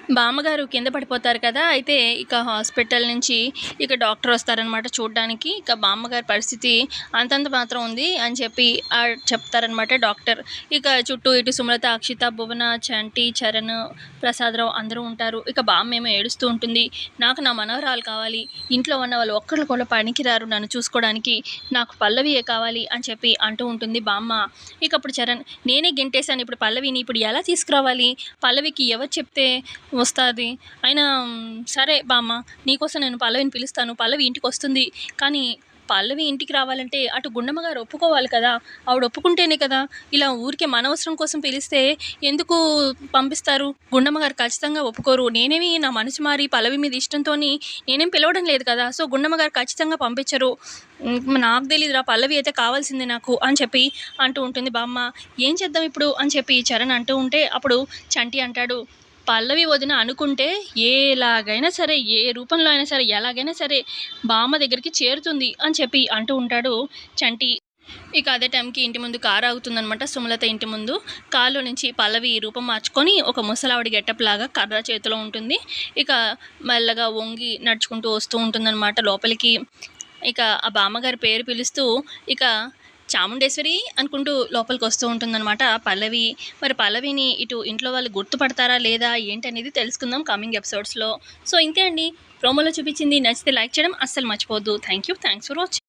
బామ్మగారు కింద పడిపోతారు కదా! అయితే ఇక హాస్పిటల్ నుంచి ఇక డాక్టర్ వస్తారనమాట చూడ్డానికి. ఇక బామ్మగారి పరిస్థితి అంతంత మాత్రం ఉంది అని చెప్పి చెప్తారనమాట డాక్టర్. ఇక చుట్టూ ఇటు సుమలత, అక్షిత, భువన, చంటి, చరణ్, ప్రసాదరావు అందరూ ఉంటారు. ఇక బామ్మేమో ఏడుస్తూ ఉంటుంది. నాకు నా మనవరాలు కావాలి. ఇంట్లో ఉన్న వాళ్ళు ఒక్కళ్ళు కూడా పనికిరారు నన్ను చూసుకోవడానికి. నాకు పల్లవియే కావాలి అని చెప్పి అంటూ ఉంటుంది బామ్మ. ఇక అప్పుడు చరణ్, నేనే గెంటేశాను ఇప్పుడు పల్లవిని. ఇప్పుడు ఎలా తీసుకురావాలి? పల్లవికి ఎవరు చెప్తే వస్తుంది? అయినా సరే బామ్మ, నీకోసం నేను పల్లవిని పిలుస్తాను. పల్లవి ఇంటికొస్తుంది. కానీ పల్లవి ఇంటికి రావాలంటే అటు గుండమ్మ గారు ఒప్పుకోవాలి కదా! ఆవిడ ఒప్పుకుంటేనే కదా! ఇలా ఊరికే మన అవసరం కోసం పిలిస్తే ఎందుకు పంపిస్తారు? గుండమ్మ గారు ఖచ్చితంగా ఒప్పుకోరు. నేనేమి నా మనసు మారి పల్లవి మీద ఇష్టంతోని నేనేం పిలవడం లేదు కదా! సో, గుండమ్మ గారు ఖచ్చితంగా పంపించరు. నాకు తెలీదురా, పల్లవి అయితే కావాల్సిందే నాకు అని చెప్పి అంటూ ఉంటుంది బామ్మ. ఏం చేద్దాం ఇప్పుడు అని చెప్పి చరణ్ అంటూ ఉంటే అప్పుడు చంటి అంటాడు, పల్లవి వదిన అనుకుంటే ఎలాగైనా సరే, ఏ రూపంలో అయినా సరే, ఎలాగైనా సరే బామ్మ దగ్గరికి చేరుతుంది అని చెప్పి అంటూ ఉంటాడు చంటి. ఇక అదే టైంకి ఇంటి ముందు కారు ఆగుతుందనమాట. సుమలత ఇంటి ముందు. కారులో నుంచి పల్లవి రూపం మార్చుకొని ఒక ముసలావిడి గెటప్ లాగా కర్ర చేతిలో ఉంటుంది. ఇక మెల్లగా వంగి నడుచుకుంటూ వస్తూ ఉంటుందన్నమాట లోపలికి. ఇక ఆ బామ్మగారి పేరు పిలుస్తూ ఇక చాముండేశ్వరి అనుకుంటూ లోపలికి వస్తూ ఉంటుందన్నమాట పల్లవి. మరి పల్లవిని ఇటు ఇంట్లో వాళ్ళు గుర్తుపడతారా లేదా ఏంటనేది తెలుసుకుందాం కమింగ్ ఎపిసోడ్స్లో. సో ఇంతే అండి, ప్రోమోలో చూపించింది. నచ్చితే లైక్ చేయడం అస్సలు మర్చిపోవద్దు. Thanks for watching.